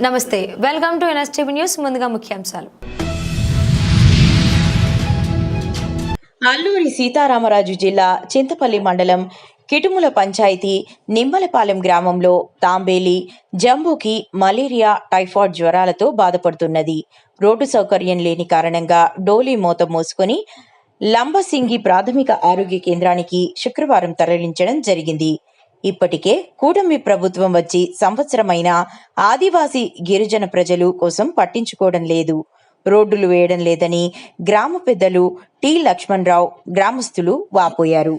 నమస్తే, welcome to NSTV news. ముందుగా ముఖ్యాంశాలు. అల్లూరి సీతారామరాజు జిల్లా చింతపల్లి మండలం కిటుముల పంచాయతీ నిమ్మలపాలెం గ్రామంలో తాంబేలి జంబూకి మలేరియా టైఫాయిడ్ జ్వరాలతో బాధపడుతున్నది. రోడ్డు సౌకర్యం లేని కారణంగా డోలీ మోత మోసుకొని లంబసింగి ప్రాథమిక ఆరోగ్య కేంద్రానికి శుక్రవారం తరలించడం జరిగింది. ఇప్పటికే కూటమి ప్రభుత్వం వచ్చి సంవత్సరమైన ఆదివాసీ గిరిజన ప్రజలు కోసం పట్టించుకోవడం లేదు, రోడ్డులు వేయడం లేదని గ్రామ పెద్దలు టి లక్ష్మణరావు, గ్రామస్తులు వాపోయారు.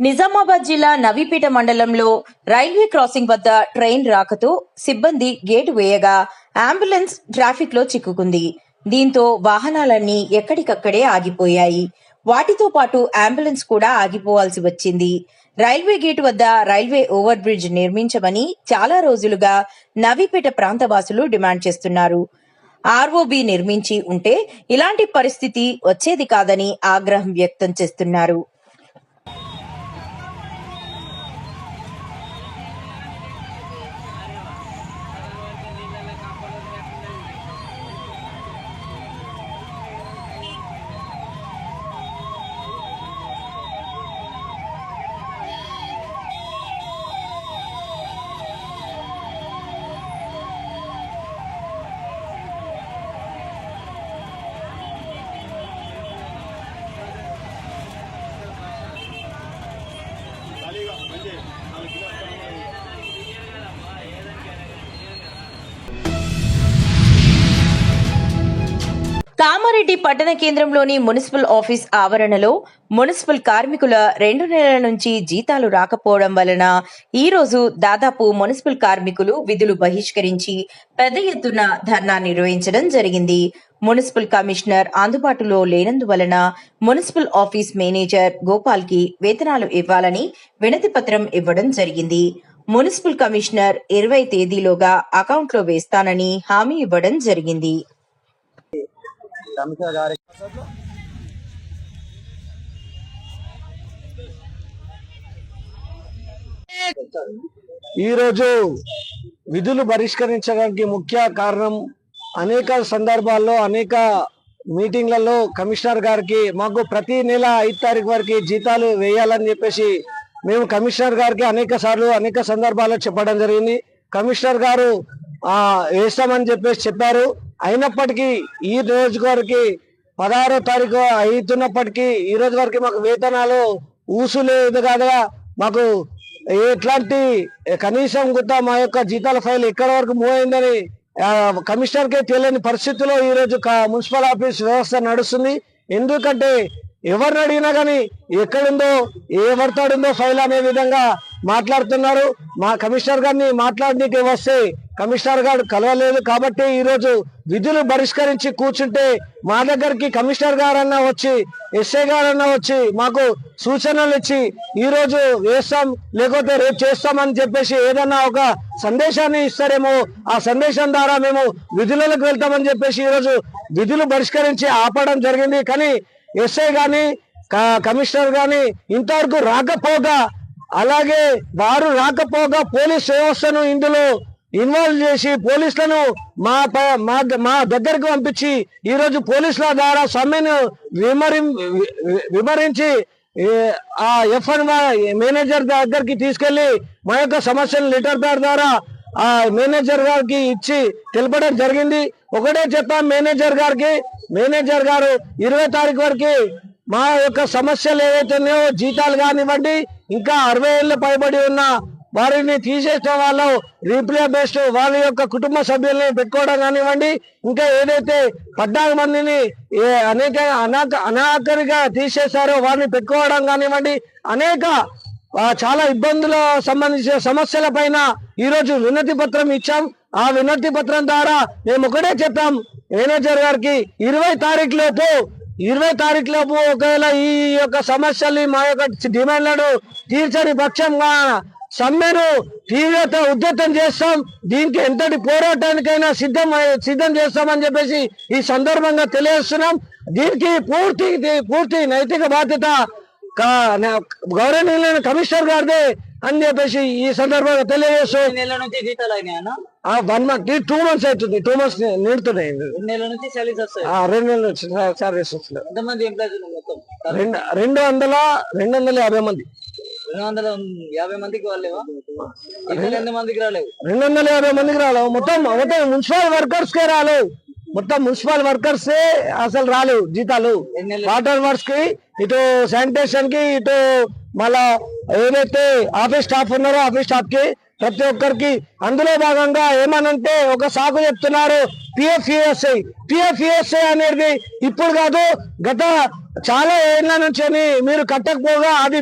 నిజామాబాద్ జిల్లా నవీపేట మండలంలో రైల్వే క్రాసింగ్ వద్ద ట్రైన్ రాకతో సిబ్బంది గేటు వేయగా అంబులెన్స్ ట్రాఫిక్ లో చిక్కుకుంది. దీంతో వాహనాలన్నీ ఎక్కడికక్కడే ఆగిపోయాయి. వాటితో పాటు అంబులెన్స్ కూడా ఆగిపోవాల్సి వచ్చింది. రైల్వే గేటు వద్ద రైల్వే ఓవర్ బ్రిడ్జ్ నిర్మించమని చాలా రోజులుగా నవీపేట ప్రాంతవాసులు డిమాండ్ చేస్తున్నారు. ఆర్ఓబి నిర్మించి ఉంటే ఇలాంటి పరిస్థితి వచ్చేది కాదని ఆగ్రహం వ్యక్తం చేస్తున్నారు. సంగారెడ్డి పట్టణ కేంద్రంలోని మున్సిపల్ ఆఫీస్ ఆవరణలో మున్సిపల్ కార్మికుల 2 నెలల నుంచి జీతాలు రాకపోవడం వలన ఈ రోజు దాదాపు మున్సిపల్ కార్మికులు విధులు బహిష్కరించి పెద్ద ఎత్తున ధర్నా నిర్వహించడం జరిగింది. మున్సిపల్ కమిషనర్ అందుబాటులో లేనందువలన మున్సిపల్ ఆఫీస్ మేనేజర్ గోపాల్ కి వేతనాలు ఇవ్వాలని వినతి పత్రం ఇవ్వడం జరిగింది. మున్సిపల్ కమిషనర్ 20 తేదీలోగా అకౌంట్లో వేస్తానని హామీ ఇవ్వడం జరిగింది. ఈరోజు విధులు బహిష్కరించడానికి ముఖ్య కారణం అనేక సందర్భాల్లో అనేక మీటింగ్లలో కమిషనర్ గారికి మాకు ప్రతి నెల 5 తారీఖు వరకు జీతాలు వేయాలని చెప్పేసి మేము కమిషనర్ గారికి అనేక సందర్భాల్లో చెప్పడం జరిగింది. కమిషనర్ గారు వేస్తామని చెప్పేసి చెప్పారు. అయినప్పటికీ ఈ రోజు వరకు 16వ తారీఖు అవుతున్నప్పటికీ ఈ రోజు వరకు మాకు వేతనాలు ఊసులేదు కాదుగా మాకు ఎట్లాంటి కనీసం కూడా మా యొక్క జీతాల ఫైల్ ఎక్కడి వరకు మూవ్ అయిందని కమిషనర్కే తెలియని పరిస్థితిలో ఈ రోజు మున్సిపల్ ఆఫీస్ వ్యవస్థ నడుస్తుంది. ఎందుకంటే ఎవరిని అడిగినా కానీ ఎక్కడుందో ఎవరితోడుందో ఫైల్ అనే విధంగా మాట్లాడుతున్నారు. మా కమిషనర్ గారిని మాట్లాడడానికి వస్తే కమిషనర్ గారు కలవలేదు కాబట్టి ఈ రోజు విధులు బహిష్కరించి కూర్చుంటే మా దగ్గరికి కమిషనర్ గారన్నా వచ్చి ఎస్ఐ గారన్నా వచ్చి మాకు సూచనలు ఇచ్చి ఈ రోజు వేస్తాం లేకపోతే రేపు చేస్తామని చెప్పేసి ఏదన్నా ఒక సందేశాన్ని ఇస్తారేమో, ఆ సందేశం ద్వారా మేము విధులకు వెళ్తామని చెప్పేసి ఈ రోజు విధులు బహిష్కరించి ఆపడం జరిగింది. కానీ ఎస్ఐ గాని కమిషనర్ గాని ఇంతవరకు రాకపోగా, అలాగే వారు రాకపోగా పోలీస్ వ్యవస్థను ఇందులో ఇన్వాల్వ్ చేసి పోలీసులను మా దగ్గరకు పంపించి ఈ రోజు పోలీసుల ద్వారా సమ్మెను విమరించి ఆ ఎఫ్ఎన్ మేనేజర్ దగ్గరికి తీసుకెళ్లి మా యొక్క సమస్యను లెటర్ ప్యాడ్ ద్వారా ఆ మేనేజర్ గారికి ఇచ్చి తెలపడం జరిగింది. ఒకటే చెప్పాం మేనేజర్ గారికి, మేనేజర్ గారు 20 తారీఖు వరకు మా యొక్క సమస్యలు ఏవైతున్నాయో జీతాలు కానివ్వండి, ఇంకా 60 ఏళ్ళు పైబడి ఉన్న వారిని తీసేసిన వాళ్ళు రీప్లే బేస్డ్ వాళ్ళ యొక్క కుటుంబ సభ్యుల్ని పెట్టుకోవడం కానివ్వండి, ఇంకా ఏదైతే 14 మందిని అనాకరిగా తీసేశారో వారిని పెట్టుకోవడం కానివ్వండి, అనేక చాలా ఇబ్బందులు సంబంధించిన సమస్యల పైన ఈ రోజు వినతి పత్రం ఇచ్చాం. ఆ వినతి పత్రం ద్వారా మేము ఒకటే చెప్పాం మేనేజర్ గారికి 20 తారీఖు లోపు ఒకవేళ ఈ యొక్క సమస్యల్ని మా యొక్క డిమాండ్లను తీర్చని పక్షంగా సమ్మెను తీవ్రత ఉద్ధృతం చేస్తాం, దీనికి ఎంతటి పోరాటానికైనా సిద్ధం చేస్తామని చెప్పేసి ఈ సందర్భంగా తెలియజేస్తున్నాం. దీనికి పూర్తి నైతిక బాధ్యత గౌరవనీయులైన కమిషనర్ గారిదే అని చెప్పేసి ఈ సందర్భంగా తెలియజేస్తూ 1 month 2 months అవుతుంది, 2 months నిండుతున్నాయి. 2 నెలల నుంచి సాలరీస్ వస్తాయి. 2 నెలల నుంచి సాలరీస్ వస్తున్నాయి. ఎంతమంది ఎంప్లాయీస్ ఉన్నారు మొత్తం? 250 మంది. 250 మందికి వాళ్ళేవా? ఎంతమందికి రాలేవు? 250 మందికి రాలేవు. మొత్తం మున్సిపల్ వర్కర్స్ కే రాలేవు. మొత్తం మున్సిపల్ వర్కర్స్ అసలు రాలేవు జీతాలు. వాటర్ వర్క్స్ కి, ఇటు శానిటేషన్ కి, ఇటు మళ్ళా ఏదైతే ఆఫీస్ స్టాఫ్ ఉన్నారో ఆఫీస్ స్టాఫ్ కి ప్రతి ఒక్కరికి. అందులో భాగంగా ఏమనంటే ఒక సాకు చెప్తున్నారు పిఎఫ్ఈఎస్ఐ అనేది ఇప్పుడు కాదు, గత చాలా ఏళ్ల నుంచి మీరు కట్టకపోగా అది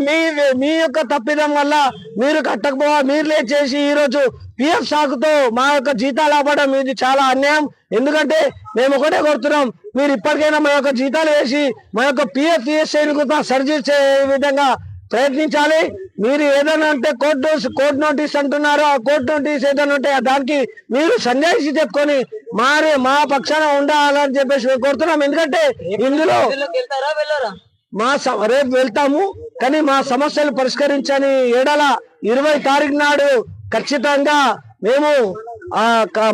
మీ యొక్క తప్పిదం వల్ల మీరు కట్టకపోగా మీరు లేట్ చేసి ఈ రోజు పిఎఫ్ సాకుతో మా యొక్క జీతాలు ఆపడం ఇది చాలా అన్యాయం. ఎందుకంటే మేము ఒకటే కోరుతున్నాం, మీరు ఇప్పటికైనా మా యొక్క జీతాలు వేసి మా యొక్క పిఎఫ్ఈఎస్ఐని కూడా సరిచేసే విధంగా ప్రయత్నించాలి. మీరు ఏదైనా అంటే కోర్టు నోటీస్ అంటున్నారో ఆ కోర్టు నోటీస్ ఏదైనా ఉంటే దానికి మీరు సంజాయిషి చెప్పుకొని మా పక్షాన ఉండాలని చెప్పేసి మేము కోరుతున్నాం. ఎందుకంటే ఇందులో రేపు వెళ్తాము, కానీ మా సమస్యలు పరిష్కరించని ఎడల 20 తారీఖు నాడు ఖచ్చితంగా మేము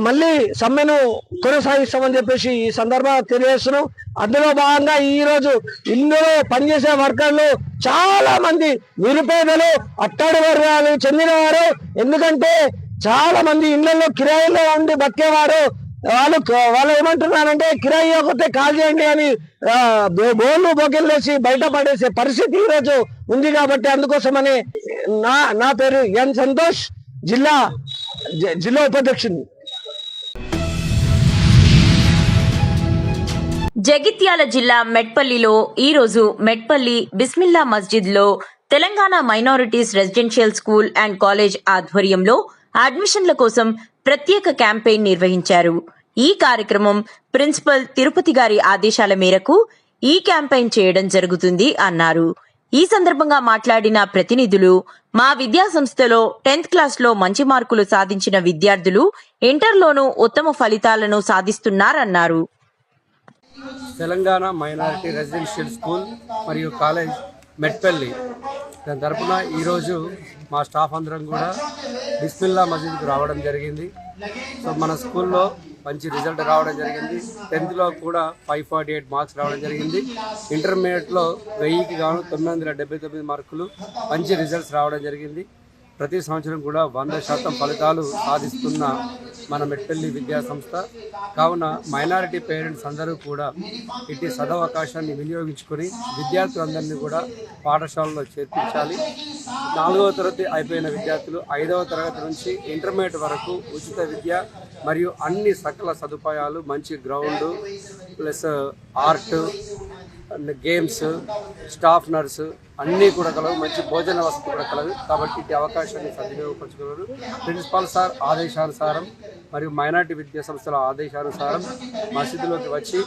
మళ్ళీ సమ్మెను కొనసాగిస్తామని చెప్పేసి ఈ సందర్భంగా తెలియజేస్తున్నాం. అందులో భాగంగా ఈ రోజు ఇందులో పనిచేసే వర్కర్లు చాలా మంది నిరుపేదలు, అట్టడి వర్గాలు చెందినవారు. ఎందుకంటే చాలా మంది ఇళ్లలో కిరాయిలో ఉండి బతికేవారు. వాళ్ళు ఏమంటున్నారంటే కిరాయి ఒకటే కాల్ చేయండి అని బోర్లు బొకెళ్ళు వేసి బయట పడేసే పరిస్థితి ఈ రోజు ఉంది. కాబట్టి అందుకోసమని నా పేరు ఎన్ సంతోష్, జిల్లా ఉపాధ్యక్షుడు. జగిత్యాల జిల్లా మెట్పల్లిలో ఈరోజు మెట్పల్లి బిస్మిల్లా మస్జిద్లో Telangana minorities residential school and college ఆధ్వర్యంలో అడ్మిషన్ల కోసం ప్రత్యేక క్యాంపెయిన్ నిర్వహించారు. ఈ కార్యక్రమం ప్రిన్సిపల్ తిరుపతి గారి ఆదేశాల మేరకు ఈ క్యాంపెయిన్ చేయడం జరుగుతుంది అన్నారు. ఈ సందర్భంగా మాట్లాడిన ప్రతినిధులు, మా విద్యా సంస్థలో 10th క్లాస్లో మంచి మార్కులు సాధించిన విద్యార్థులు ఇంటర్లోనూ ఉత్తమ ఫలితాలను సాధిస్తున్నారన్నారు. తెలంగాణ మైనారిటీ రెసిడెన్షియల్ స్కూల్ మరియు కాలేజ్ మెట్పల్లి దాని తరపున ఈరోజు మా స్టాఫ్ అందరం కూడా బిస్మిల్లా మసీద్కు రావడం జరిగింది. సో మన స్కూల్లో మంచి రిజల్ట్ రావడం జరిగింది. 10th కూడా 548 మార్క్స్ రావడం జరిగింది. ఇంటర్మీడియట్లో 1000కి గాను 979 మార్కులు మంచి రిజల్ట్స్ రావడం జరిగింది. ప్రతి సంవత్సరం కూడా 100% ఫలితాలు సాధిస్తున్న మన మెట్పల్లి విద్యా సంస్థ. కావున మైనారిటీ పేరెంట్స్ అందరూ కూడా ఇటు సదవకాశాన్ని వినియోగించుకొని విద్యార్థులందరినీ కూడా పాఠశాలలో చేర్పించాలి. 4వ తరగతి అయిపోయిన విద్యార్థులు 5వ తరగతి నుంచి ఇంటర్మీడియట్ వరకు ఉచిత విద్య మరియు అన్ని సకల సదుపాయాలు, మంచి ground plus art and games, staff nurse అన్నీ కూడా కలవు. మంచి భోజన వసతి కూడా కలదు. కాబట్టి ఈ అవకాశాన్ని సద్వినియోగపరచుకోగలరు. ప్రిన్సిపాల్ సార్ ఆదేశానుసారం మరియు మైనార్టీ విద్యా సంస్థల ఆదేశానుసారం మసీదులోకి వచ్చి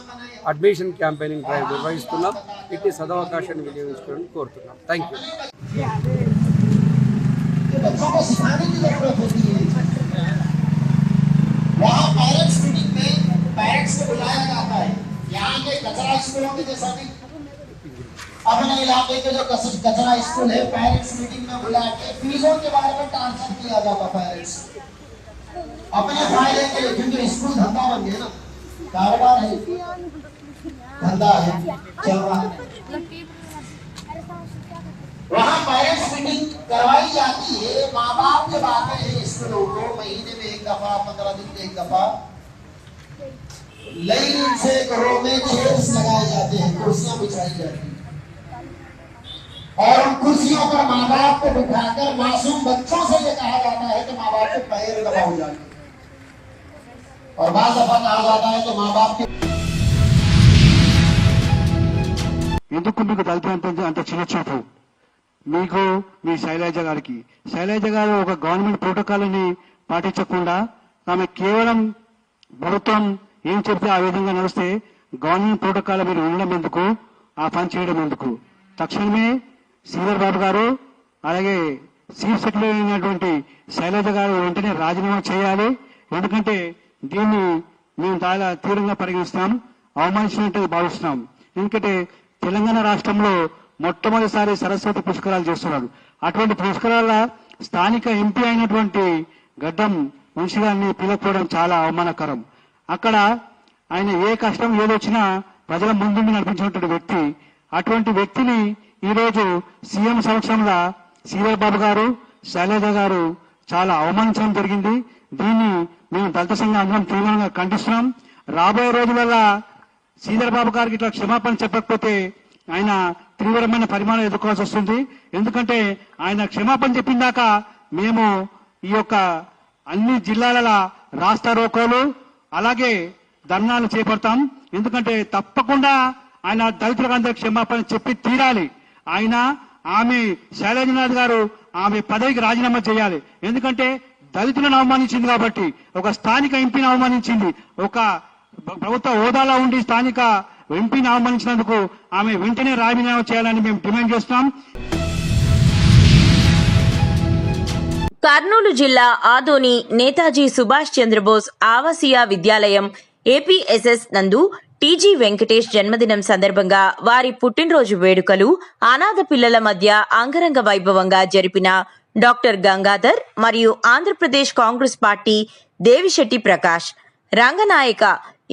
అడ్మిషన్ క్యాంపెయినింగ్ డ్రైవ్ నిర్వహిస్తున్నాం. ఇట్టి సదవకాశాన్ని వినియోగించుకోవాలని కోరుతున్నాం. Thank you. अपने इलाके के जो कचरा स्कूल है, पेरेंट्स मीटिंग में बुला के फीसों के बारे में ट्रांसफर किया जाता पेरेंट्स अपने फायदे के लिए, क्योंकि स्कूल धंधा बन गया ना, कारोबार है, धंधा है, चल रहा है। वहाँ पेरेंट्स मीटिंग करवाई जाती है, माँ बाप जब आते हैं स्कूलों को महीने में एक दफा, 15 दिन में एक दफा लाइन से घरों में चेयर्स लगाए जाते हैं, कुर्सियां बिछाई जाती हैं और उन कुर्सियों पर माँ बाप को बिठाकर मासूम बच्चों से ये कहा जाता है कि माँ बाप के पैर दबाओ जाए और बाद दफा कहा जाता है कि माँ बाप के ఎందుకు మీకు దళిత అంత చిన్న చూపు మీకు మీ శైలజ గారు ఒక గవర్నమెంట్ ప్రోటోకాల్ని పాటించకుండా ఆమె కేవలం ప్రభుత్వం ఏం చెప్తే ఆ విధంగా నడిస్తే గవర్నమెంట్ ప్రోటోకాల్ మీరు ఉండడం ఎందుకు, ఆ పని చేయడం ఎందుకు? తక్షణమే శ్రీధర్ బాబు గారు అలాగే చీఫ్ సెక్రటరీ అయినటువంటి శైలజ గారు వెంటనే రాజీనామా చేయాలి. ఎందుకంటే దీన్ని మేము చాలా తీవ్రంగా పరిగణిస్తాం, అవమానించినట్టు భావిస్తున్నాం. ఎందుకంటే తెలంగాణ రాష్ట్రంలో మొట్టమొదటిసారి సరస్వతి పుష్కరాలు చేస్తున్నారు. అటువంటి పుష్కరాల స్థానిక ఎంపీ అయినటువంటి గడ్డం వంశీ గారిని పిలకపోవడం చాలా అవమానకరం. అక్కడ ఆయన ఏ కష్టం ఏదొచ్చినా ప్రజల ముందుండి నడిపించినటువంటి వ్యక్తి. అటువంటి వ్యక్తిని ఈరోజు సీఎం సమక్షంలో శ్రీధర్ బాబు గారు, శైలజ గారు చాలా అవమానించడం జరిగింది. దీన్ని మేము దళిత సంఘం అందరం తీవ్రంగా ఖండిస్తున్నాం. రాబోయే రోజులలో శ్రీధర్ బాబు గారికి ఇట్లా క్షమాపణ చెప్పకపోతే ఆయన తీవ్రమైన పరిమాణం ఎదుర్కోవాల్సి వస్తుంది. ఎందుకంటే ఆయన క్షమాపణ చెప్పిందాక మేము ఈ యొక్క అన్ని జిల్లాల రాస్తా రోకోలు అలాగే ధర్నాలు చేపడతాం. ఎందుకంటే తప్పకుండా ఆయన దళితులందరూ క్షమాపణ చెప్పి తీరాలి. ఆయన ఆమె శైలజనాథ్ గారు ఆమె పదవికి రాజీనామా చేయాలి. ఎందుకంటే దళితులను అవమానించింది కాబట్టి, ఒక స్థానిక ఎంపీని అవమానించింది, ఒక ప్రభుత్వ హోదాలో ఉండి స్థానిక ఎంపీని అవమానించినందుకు ఆమె వెంటనే రాజీనామా చేయాలని మేము డిమాండ్ చేస్తున్నాం. కర్నూలు జిల్లా ఆదోని నేతాజీ సుభాష్ చంద్రబోస్ ఆవాసీయ విద్యాలయం ఏపీఎస్ఎస్ నందు టీజీ వెంకటేష్ జన్మదినం సందర్భంగా వారి పుట్టినరోజు వేడుకలు అనాథ పిల్లల మధ్య అంగరంగ వైభవంగా జరిపిన డాక్టర్ గంగాధర్ మరియు ఆంధ్రప్రదేశ్ కాంగ్రెస్ పార్టీ దేవిశెట్టి ప్రకాష్ రంగనాయక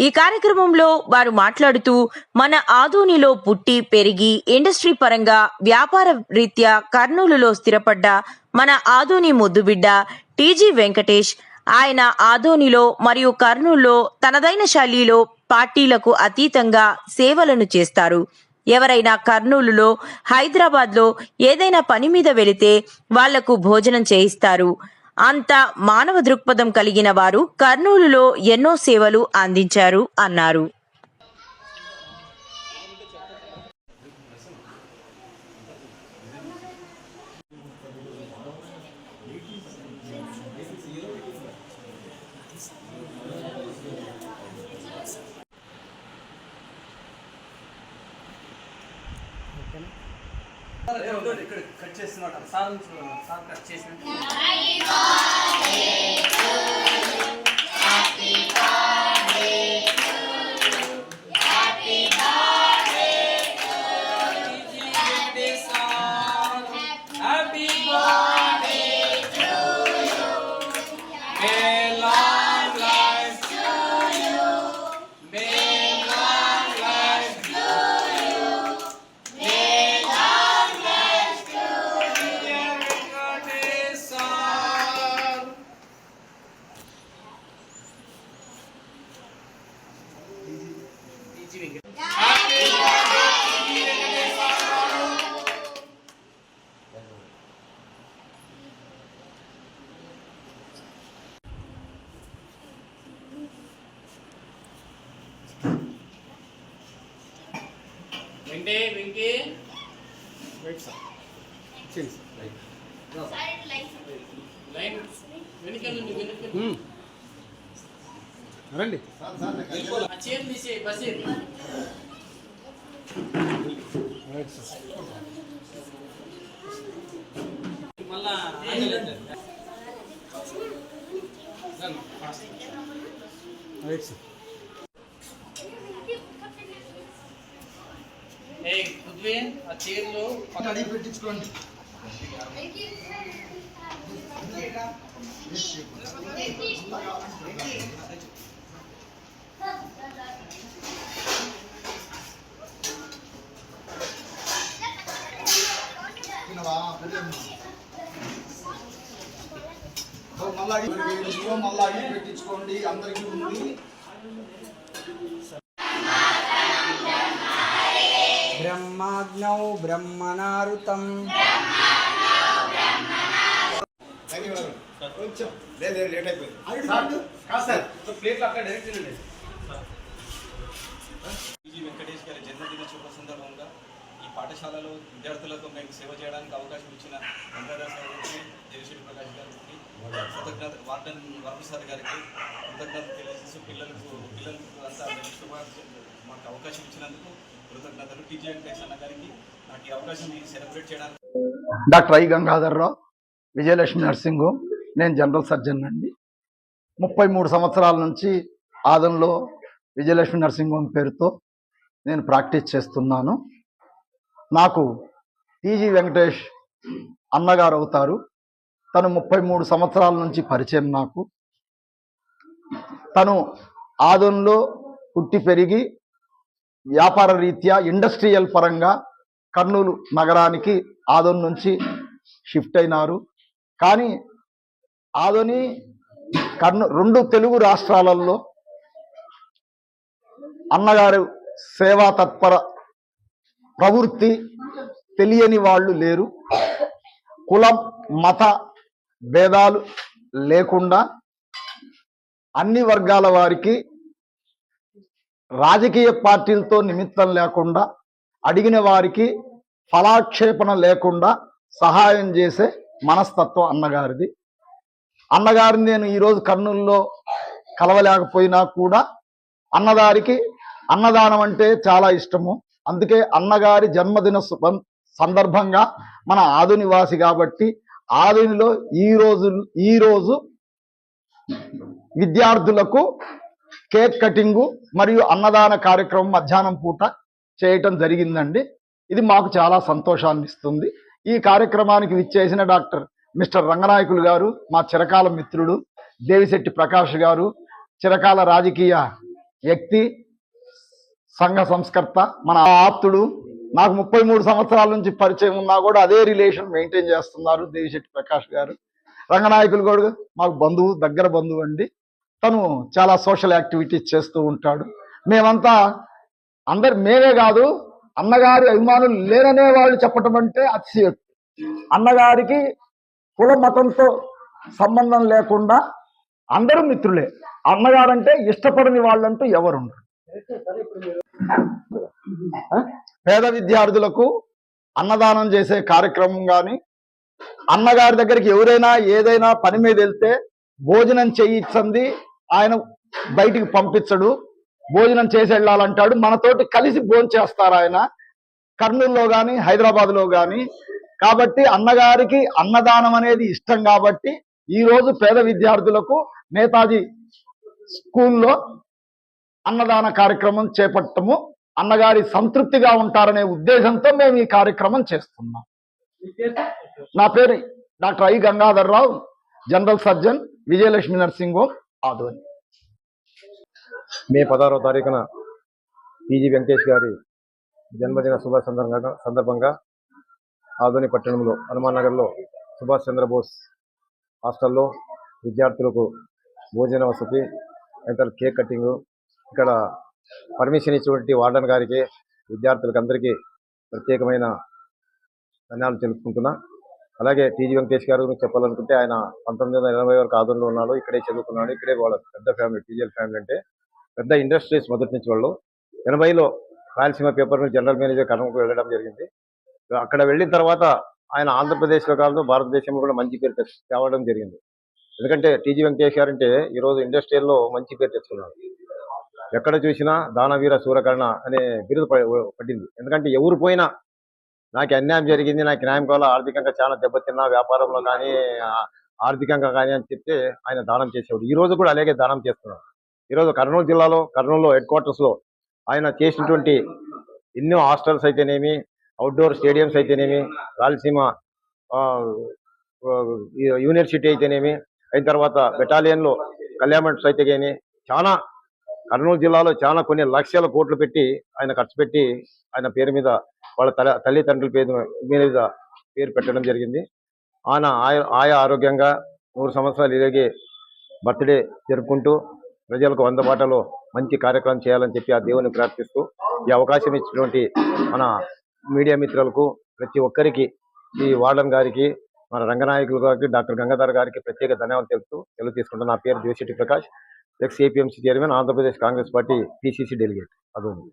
ఈ కార్యక్రమంలో వారు మాట్లాడుతూ, మన ఆదోనిలో పుట్టి పెరిగి ఇండస్ట్రీ పరంగా వ్యాపార రీత్యా కర్నూలులో స్థిరపడ్డ మన ఆదోని ముద్దుబిడ్డ టీజీ వెంకటేష్ ఆయన ఆదోనిలో మరియు కర్నూలులో తనదైన శైలిలో పార్టీలకు అతీతంగా సేవలను చేస్తారు. ఎవరైనా కర్నూలులో, హైదరాబాద్లో ఏదైనా పని మీద వెళితే వాళ్లకు భోజనం చేయిస్తారు. అంత మానవ దృక్పథం కలిగిన వారు కర్నూలులో ఎన్నో సేవలు అందించారు అన్నారు. ఇక్కడ కట్ చేస్తున్నాడు సార్ కట్ చేసిన రండి. ఆ చైర్లో అడిగి పెట్టించుకోండి. మళ్ళా అడిగి పెట్టించుకోండి అందరికీ ఉంది. బ్రహ్మాజ్ఞౌ బ్రహ్మనారుతం కొంచెం లేట్ అయిపోయింది. ప్లేట్లు అక్కడ డైరెక్ట్ తినండి. టీజీ వెంకటేష్ గారి జన్మదిన శుభ సందర్భంగా ఈ పాఠశాలలో విద్యార్థులకు మేము సేవ చేయడానికి అవకాశం ఇచ్చిన వెంకటదాస్ గారికి, దేవిశ్రీ ప్రకాష్ గారికి, కృతజ్ఞత వార్డన్ వరప్రసాద్ గారికి కృతజ్ఞత తెలియజేస్తూ పిల్లలకు అంతా మాకు అవకాశం ఇచ్చినందుకు కృతజ్ఞతలు. టీజీ వెంకటేష్ అన్న గారికి నాకు ఈ అవకాశం సెలబ్రేట్ చేయడానికి. Doctor I Gangadhar Rao, Vijayalakshmi nursing home. నేను జనరల్ సర్జన్ అండి. 33 సంవత్సరాల నుంచి ఆదంలో విజయలక్ష్మి నర్సింగ్ హోమ్ పేరుతో నేను ప్రాక్టీస్ చేస్తున్నాను. నాకు టీజీ వెంకటేష్ అన్నగారు అవుతారు. తను 33 సంవత్సరాల నుంచి పరిచయం నాకు. తను ఆదంలో పుట్టి పెరిగి వ్యాపార రీత్యా ఇండస్ట్రియల్ పరంగా కర్నూలు నగరానికి ఆదోన్ నుంచి షిఫ్ట్ అయినారు. కానీ ఆదోని రెండు తెలుగు రాష్ట్రాలలో అన్నగారు సేవా తత్పర ప్రవృత్తి తెలియని వాళ్ళు లేరు. కులం మత భేదాలు లేకుండా అన్ని వర్గాల వారికి రాజకీయ పార్టీలతో నిమిత్తం లేకుండా అడిగిన వారికి ఫలాక్షేపణ లేకుండా సహాయం చేసే మనస్తత్వం అన్నగారిది. అన్నగారిని నేను ఈరోజు కర్నూలులో కలవలేకపోయినా కూడా అన్నదానం అంటే చాలా ఇష్టము. అందుకే అన్నగారి జన్మదిన సందర్భంగా మన ఆదునివాసి కాబట్టి ఆదునిలో ఈరోజు విద్యార్థులకు కేక్ కటింగు మరియు అన్నదాన కార్యక్రమం మధ్యాహ్నం పూట చేయటం జరిగిందండి. ఇది మాకు చాలా సంతోషాన్ని ఇస్తుంది. ఈ కార్యక్రమానికి విచ్చేసిన డాక్టర్ మిస్టర్ రంగనాయకులు గారు మా చిరకాల మిత్రుడు, దేవిశెట్టి ప్రకాష్ గారు చిరకాల రాజకీయ వ్యక్తి, సంఘ సంస్కర్త, మన ఆప్తుడు. నాకు 33 సంవత్సరాల నుంచి పరిచయం ఉన్నా కూడా అదే రిలేషన్ మెయింటైన్ చేస్తున్నారు దేవిశెట్టి ప్రకాష్ గారు. రంగనాయకులు కూడా మాకు బంధువు, దగ్గర బంధువు అండి. తను చాలా సోషల్ యాక్టివిటీస్ చేస్తూ ఉంటాడు. మేమంతా మేమే కాదు, అన్నగారి అభిమానులు లేరనే వాళ్ళు చెప్పటం అంటే అతిశయోక్తి. అన్నగారికి కుల మతంతో సంబంధం లేకుండా అందరూ మిత్రులే. అన్నగారంటే ఇష్టపడని వాళ్ళంటూ ఎవరుండరు. పేద విద్యార్థులకు అన్నదానం చేసే కార్యక్రమం కానీ, అన్నగారి దగ్గరికి ఎవరైనా ఏదైనా పని మీద వెళ్తే భోజనం చేయించండి, ఆయన బయటికి పంపించడు, భోజనం చేసి వెళ్ళాలంటాడు. మనతోటి కలిసి భోజనం చేస్తారు ఆయన. కర్నూలులో కానీ హైదరాబాద్లో కానీ. కాబట్టి అన్నగారికి అన్నదానం అనేది ఇష్టం కాబట్టి ఈరోజు పేద విద్యార్థులకు నేతాజీ స్కూల్లో అన్నదాన కార్యక్రమం చేపట్టము, అన్నగారి సంతృప్తిగా ఉంటారనే ఉద్దేశంతో మేము ఈ కార్యక్రమం చేస్తున్నాం. నా పేరు doctor I Gangadhar Rao, general surgeon, Vijayalakshmi nursing home, Adoni. మే 16వ తారీఖున టీజీ వెంకటేష్ గారి జన్మదిన సందర్భంగా ఆదోని పట్టణంలో హనుమాన్ నగర్లో సుభాష్ చంద్రబోస్ హాస్టల్లో విద్యార్థులకు భోజన వసతి, తర్వాత కేక్ కటింగ్, ఇక్కడ పర్మిషన్ ఇచ్చినటువంటి వార్డెన్ గారికి, విద్యార్థులకు అందరికీ ప్రత్యేకమైన ధన్యవాదాలు తెలుపుకుంటున్నా. అలాగే టీజీ వెంకటేష్ గారు గురించి చెప్పాలనుకుంటే ఆయన 1980 వరకు ఆదోనిలో ఉన్నాడు, ఇక్కడే చదువుకున్నాడు, ఇక్కడే వాళ్ళ పెద్ద ఫ్యామిలీ. టీజీఎల్ ఫ్యామిలీ అంటే పెద్ద ఇండస్ట్రీస్ మొదటి నుంచి వాళ్ళు. 80లో Rayalaseema paper mill general manager కర్నూలుకు వెళ్ళడం జరిగింది. అక్కడ వెళ్ళిన తర్వాత ఆయన ఆంధ్రప్రదేశ్లో కాదు భారతదేశంలో కూడా మంచి పేరు తేవడం జరిగింది. ఎందుకంటే టీజీ వెంకటేష్ గారు అంటే ఈరోజు ఇండస్ట్రియల్లో మంచి పేరు తెచ్చుకున్నాడు. ఎక్కడ చూసినా దానవీర సూరకర్ణ అనే బిరుదు పడింది. ఎందుకంటే ఎవరు పోయినా నాకు అన్యాయం జరిగింది, నాకు న్యాయం కావాలా, ఆర్థికంగా చాలా దెబ్బతిన్నా వ్యాపారంలో కానీ ఆర్థికంగా కానీ అని చెప్తే ఆయన దానం చేసేవాడు. ఈ రోజు కూడా అలాగే దానం చేస్తున్నాడు. ఈరోజు కర్నూలు జిల్లాలో కర్నూలులో హెడ్ క్వార్టర్స్లో ఆయన చేసినటువంటి ఎన్నో హాస్టల్స్ అయితేనేమి, అవుట్డోర్ స్టేడియంస్ అయితేనేమి, రాయలసీమ యూనివర్సిటీ అయితేనేమి, అయిన తర్వాత బెటాలియన్లో కళ్యాణ్మెంట్స్ అయితే కానీ చాలా కర్నూలు జిల్లాలో చాలా కొన్ని లక్షల కోట్లు పెట్టి ఆయన ఖర్చు పెట్టి ఆయన పేరు మీద వాళ్ళ తల్లిదండ్రుల పేరు మీద పేరు పెట్టడం జరిగింది. ఆయన ఆయా ఆరోగ్యంగా 100 సంవత్సరాలు ఇలాగే బర్త్డే జరుపుకుంటూ ప్రజలకు అందుబాటులో మంచి కార్యక్రమం చేయాలని చెప్పి ఆ దేవుని ప్రార్థిస్తూ ఈ అవకాశం ఇచ్చినటువంటి మన మీడియా మిత్రులకు ప్రతి ఒక్కరికి, ఈ వార్డన్ గారికి, మన రంగనాయకులు గారికి, డాక్టర్ గంగాధర్ గారికి ప్రత్యేక ధన్యవాదాలు తెలుపుతూ సెలవు తీసుకుంటున్నాను. నా పేరు జోషిటి Prakash, ex APMC chairman, Andhra Pradesh congress party PCC delegate. అదొంది.